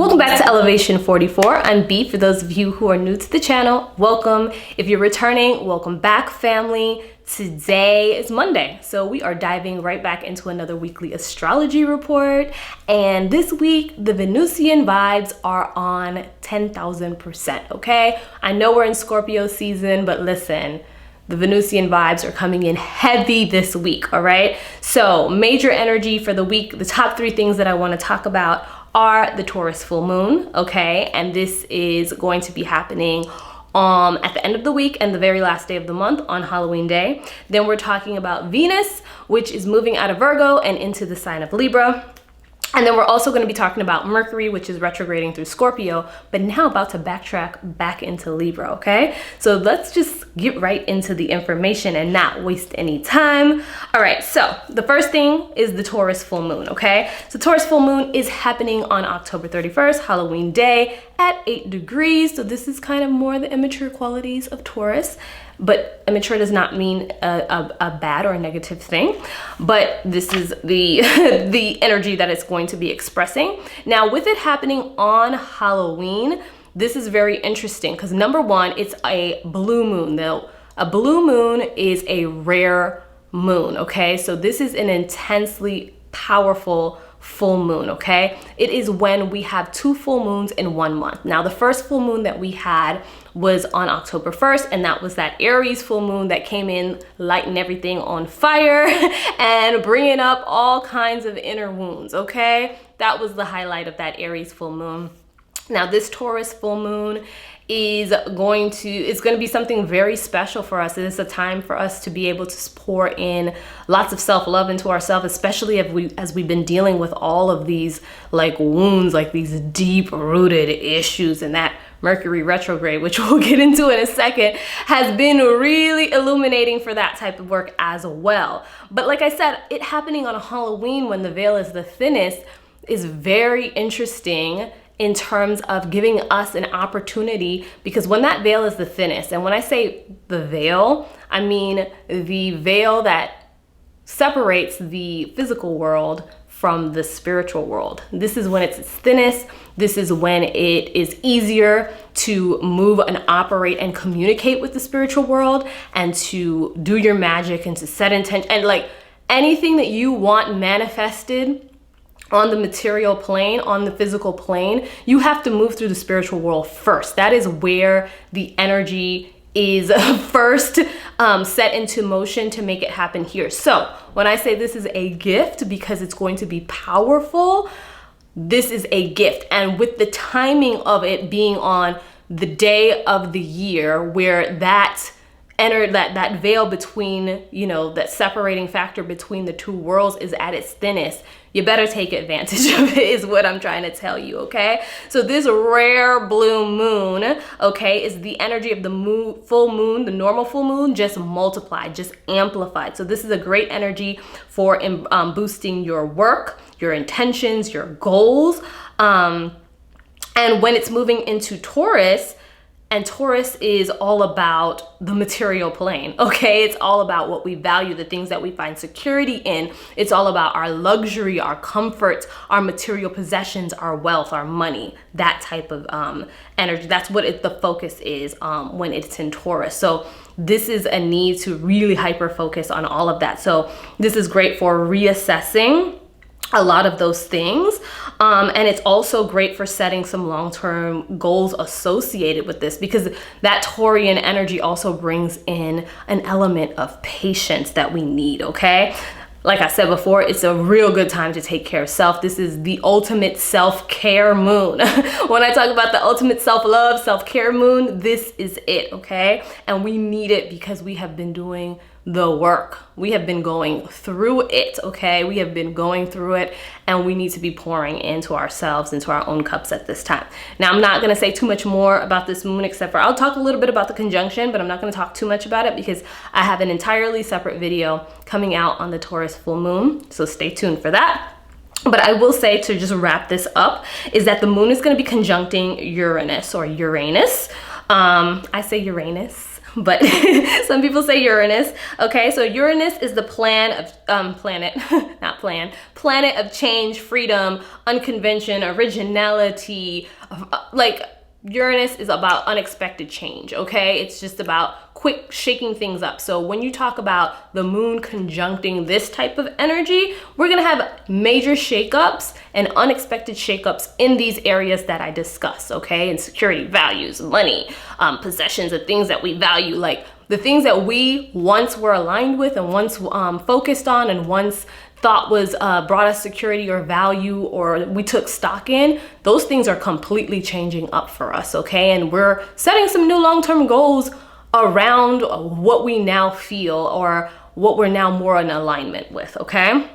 Welcome back to Elevation 44. I'm B. For those of you who are new to the channel, welcome. If you're returning, welcome back, family. Today is Monday, so we are diving right back into another weekly astrology report. And this week, the Venusian vibes are on 10,000%, okay? I know we're in Scorpio season, but listen, the Venusian vibes are coming in heavy this week, all right? So major energy for the week. The top three things that I want to talk about are the Taurus full moon, okay? And this is going to be happening at the end of the week and the very last day of the month on Halloween Day. Then we're talking about Venus, which is moving out of Virgo and into the sign of Libra. And then we're also going to be talking about Mercury, which is retrograding through Scorpio, but now about to backtrack back into Libra, okay? So let's just get right into the information and not waste any time. All right, so the first thing is the Taurus full moon, okay? So Taurus full moon is happening on October 31st, Halloween Day at 8 degrees. So this is kind of more the immature qualities of Taurus. But immature does not mean a bad or a negative thing, but this is the the energy that it's going to be expressing. Now, with it happening on Halloween, this is very interesting because number one, it's a blue moon. Now, a blue moon is a rare moon, okay? So this is an intensely powerful full moon, okay? It is when we have two full moons in 1 month. Now, the first full moon that we had was on October 1st, and that was that Aries full moon that came in lighting everything on fire and bringing up all kinds of inner wounds, okay? That was the highlight of that Aries full moon. Now, this Taurus full moon is going to be something very special for us. It is a time for us to be able to pour in lots of self-love into ourselves, especially as we've been dealing with all of these like wounds, like these deep-rooted issues, and that Mercury Retrograde, which we'll get into in a second, has been really illuminating for that type of work as well. But like I said, it happening on a Halloween when the veil is the thinnest is very interesting in terms of giving us an opportunity, because when that veil is the thinnest, and when I say the veil, I mean the veil that separates the physical world from the spiritual world. This is when it's its thinnest. This is when it is easier to move and operate and communicate with the spiritual world and to do your magic and to set intention and like anything that you want manifested on the material plane, on the physical plane, you have to move through the spiritual world first. That is where the energy is first set into motion to make it happen here. So when I say this is a gift because it's going to be powerful, this is a gift. And with the timing of it being on the day of the year where that veil between, you know, that separating factor between the two worlds is at its thinnest, you better take advantage of it is what I'm trying to tell you, okay? So this rare blue moon, okay, is the energy of the full moon, the normal full moon, just multiplied, just amplified. So this is a great energy for boosting your work, your intentions, your goals. And when it's moving into Taurus, and Taurus is all about the material plane, okay? It's all about what we value, the things that we find security in. It's all about our luxury, our comfort, our material possessions, our wealth, our money, that type of energy. That's what the focus is when it's in Taurus. So this is a need to really hyper focus on all of that. So this is great for reassessing a lot of those things. And it's also great for setting some long-term goals associated with this, because that Taurian energy also brings in an element of patience that we need, okay? Like I said before, it's a real good time to take care of self. This is the ultimate self-care moon. When I talk about the ultimate self-love, self-care moon, this is it, okay? And we need it because we have been doing the work. We have been going through it, okay? We have been going through it, and we need to be pouring into ourselves, into our own cups at this time. Now, I'm not gonna say too much more about this moon, except for I'll talk a little bit about the conjunction, but I'm not gonna talk too much about it because I have an entirely separate video coming out on the Taurus full moon, so stay tuned for that. But I will say, to just wrap this up, is that the moon is gonna be conjuncting Uranus or Uranus. I say Uranus, but some people say Uranus. Okay, so Uranus is the planet of change, freedom, unconvention, originality. Like Uranus is about unexpected change, okay? It's just about quick shaking things up. So when you talk about the moon conjuncting this type of energy, we're gonna have major shakeups and unexpected shakeups in these areas that I discussed, okay? And security, values, money, possessions, and things that we value, like the things that we once were aligned with and once focused on and once thought was brought us security or value or we took stock in, those things are completely changing up for us, okay? And we're setting some new long-term goals around what we now feel or what we're now more in alignment with, okay?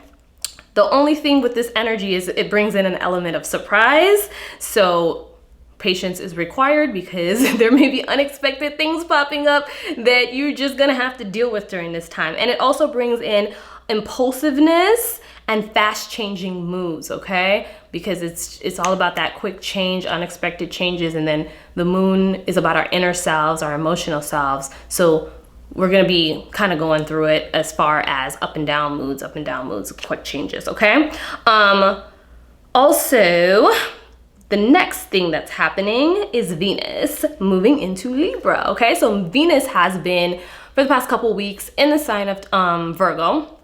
The only thing with this energy is it brings in an element of surprise. So patience is required because there may be unexpected things popping up that you're just gonna have to deal with during this time. And it also brings in impulsiveness and fast changing moods, okay? Because it's all about that quick change, unexpected changes, and then the moon is about our inner selves, our emotional selves. So we're gonna be kind of going through it as far as up and down moods, quick changes, okay? Also, the next thing that's happening is Venus moving into Libra, okay? So Venus has been, for the past couple weeks, in the sign of Virgo.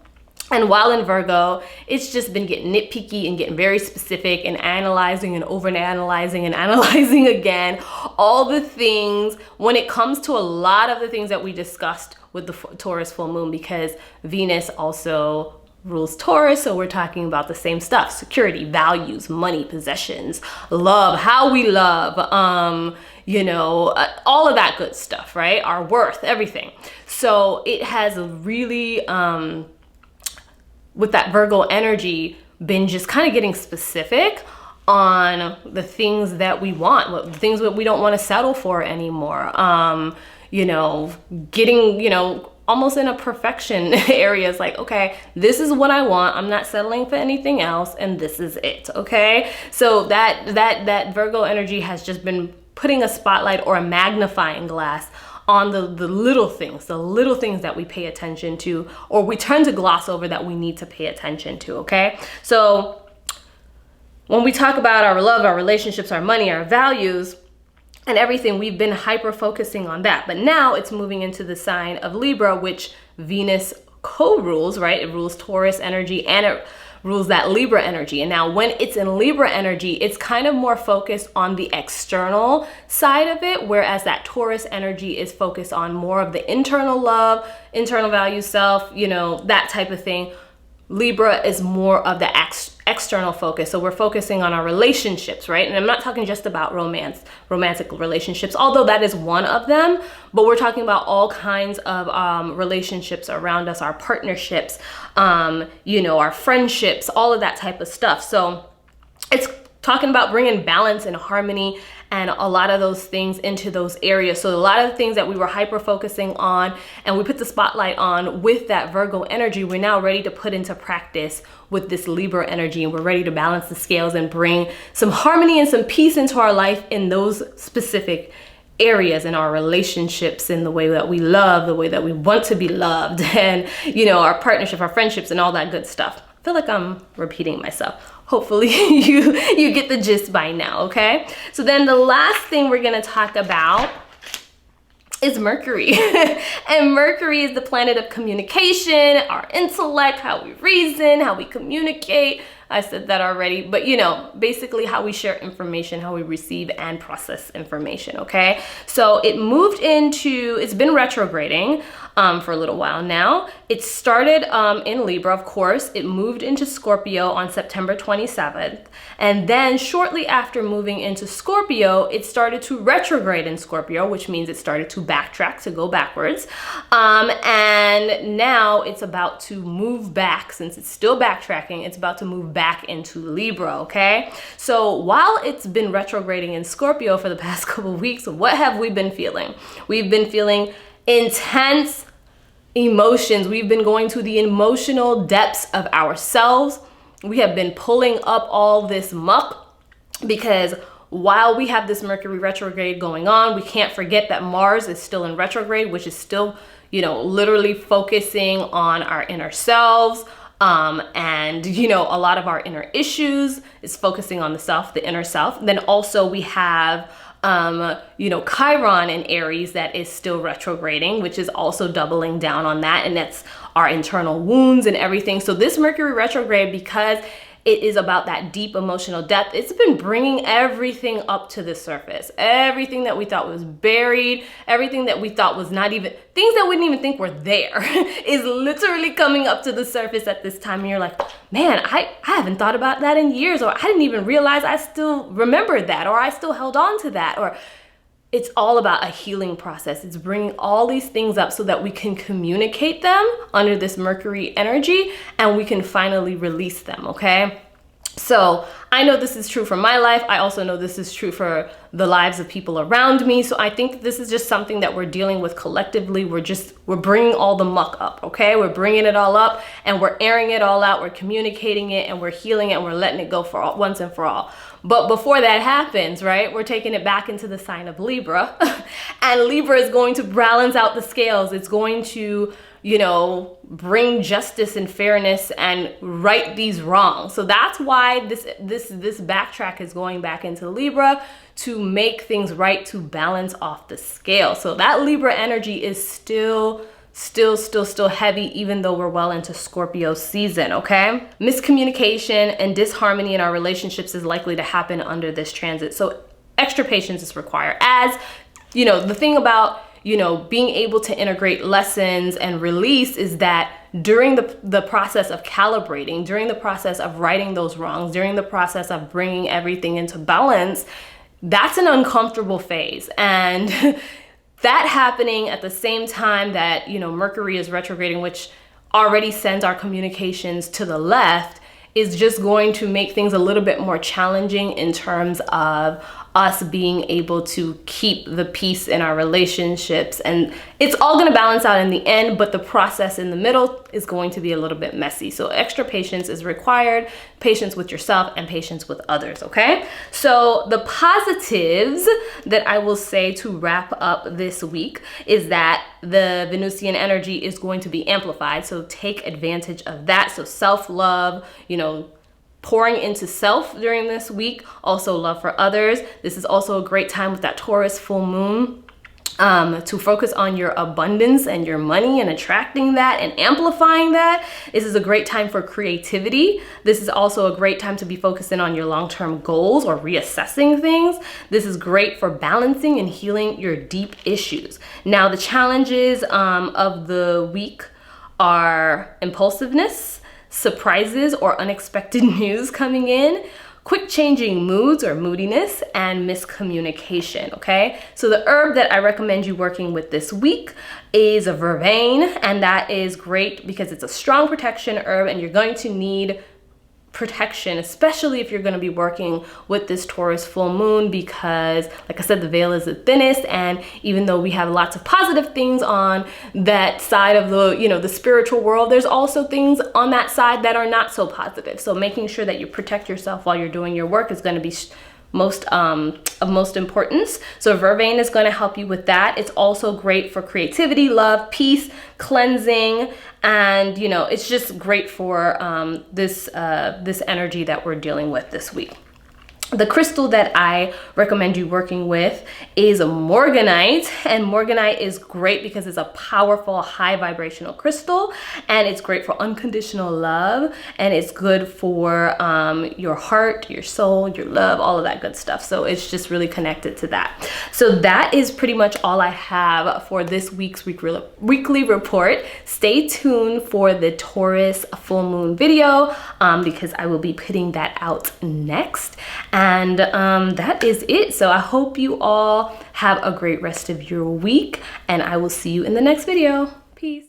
And while in Virgo, it's just been getting nitpicky and getting very specific and analyzing and overanalyzing and analyzing again. All the things when it comes to a lot of the things that we discussed with the Taurus full moon, because Venus also rules Taurus, so we're talking about the same stuff: security, values, money, possessions, love, how we love, all of that good stuff, right? Our worth, everything. So it has really, with that Virgo energy, been just kind of getting specific on the things that we want, the things that we don't want to settle for anymore. Getting, almost in a perfection area. It's like, okay, this is what I want. I'm not settling for anything else, and this is it, okay? So that Virgo energy has just been putting a spotlight or a magnifying glass on the little things that we pay attention to, or we tend to gloss over that we need to pay attention to, okay? So when we talk about our love, our relationships, our money, our values, and everything, we've been hyper focusing on that. But now it's moving into the sign of Libra, which Venus co-rules, right? It rules Taurus energy and it rules that Libra energy. And now when it's in Libra energy, it's kind of more focused on the external side of it, whereas that Taurus energy is focused on more of the internal love, internal value, self, that type of thing. Libra is more of the external focus. So we're focusing on our relationships, right? And I'm not talking just about romantic relationships, although that is one of them, but we're talking about all kinds of relationships around us, our partnerships, our friendships, all of that type of stuff. So it's talking about bringing balance and harmony and a lot of those things into those areas. So a lot of the things that we were hyper focusing on and we put the spotlight on with that Virgo energy, we're now ready to put into practice with this Libra energy, and we're ready to balance the scales and bring some harmony and some peace into our life in those specific areas, in our relationships, in the way that we love, the way that we want to be loved, and our partnership, our friendships, and all that good stuff. I feel like I'm repeating myself. Hopefully you get the gist by now, okay? So then the last thing we're gonna talk about is Mercury. And Mercury is the planet of communication, our intellect, how we reason, how we communicate. I said that already, but basically how we share information, how we receive and process information, okay? So it's been retrograding for a little while now. It started in Libra, of course. It moved into Scorpio on September 27th. And then shortly after moving into Scorpio, it started to retrograde in Scorpio, which means it started to backtrack, to go backwards. And now it's about to move back. Since it's still backtracking, it's about to move back into Libra, okay? So while it's been retrograding in Scorpio for the past couple of weeks, what have we been feeling? We've been feeling intense emotions. We've been going to the emotional depths of ourselves. We have been pulling up all this muck because while we have this Mercury retrograde going on, we can't forget that Mars is still in retrograde, which is still, you know, literally focusing on our inner selves. And, you know, a lot of our inner issues is focusing on the self, the inner self. Then also we have, you know, Chiron in Aries that is still retrograding, which is also doubling down on that. And that's our internal wounds and everything. So this Mercury retrograde, because it is about that deep emotional depth, it's been bringing everything up to the surface. Everything that we thought was buried, everything that we thought was not even, things that we didn't even think were there is literally coming up to the surface at this time. And you're like, man, I haven't thought about that in years, or I didn't even realize I still remembered that, or I still held on to that, or it's all about a healing process. It's bringing all these things up so that we can communicate them under this Mercury energy and we can finally release them, okay? So I know this is true for my life. I also know this is true for the lives of people around me. So I think this is just something that we're dealing with collectively. We're bringing all the muck up, okay? We're bringing it all up and we're airing it all out. We're communicating it and we're healing it and we're letting it go for all, once and for all. But before that happens, right, we're taking it back into the sign of Libra. And Libra is going to balance out the scales. It's going to, you know, bring justice and fairness and right these wrongs. So that's why this backtrack is going back into Libra, to make things right, to balance off the scale. So that Libra energy is still heavy, even though we're well into Scorpio season, okay? Miscommunication and disharmony in our relationships is likely to happen under this transit. So extra patience is required. As, you know, the thing about, you know, being able to integrate lessons and release is that during the process of calibrating, during the process of righting those wrongs, during the process of bringing everything into balance, that's an uncomfortable phase. And that happening at the same time that, you know, Mercury is retrograding, which already sends our communications to the left, is just going to make things a little bit more challenging in terms of us being able to keep the peace in our relationships. And it's all going to balance out in the end, but the process in the middle is going to be a little bit messy. So extra patience is required, patience with yourself and patience with others, okay? So the positives that I will say to wrap up this week is that the Venusian energy is going to be amplified. So take advantage of that. So self-love, you know, pouring into self during this week, also love for others. This is also a great time with that Taurus full moon to focus on your abundance and your money and attracting that and amplifying that. This is a great time for creativity. This is also a great time to be focusing on your long-term goals or reassessing things. This is great for balancing and healing your deep issues. Now, the challenges of the week are impulsiveness, surprises or unexpected news coming in, quick changing moods or moodiness, and miscommunication, okay? So the herb that I recommend you working with this week is a vervain, and that is great because it's a strong protection herb and you're going to need protection, especially if you're going to be working with this Taurus full moon, because like I said, the veil is the thinnest, and even though we have lots of positive things on that side of the, you know, the spiritual world, there's also things on that side that are not so positive. So making sure that you protect yourself while you're doing your work is going to be of most importance. So vervain is going to help you with that. It's also great for creativity, love, peace, cleansing, and you know, it's just great for this energy that we're dealing with this week. The crystal that I recommend you working with is a morganite, and morganite is great because it's a powerful high vibrational crystal, and it's great for unconditional love, and it's good for your heart, your soul, your love, all of that good stuff. So it's just really connected to that. So that is pretty much all I have for this week's weekly report. Stay tuned for the Taurus full moon video because I will be putting that out next. And that is it. So I hope you all have a great rest of your week, and I will see you in the next video. Peace.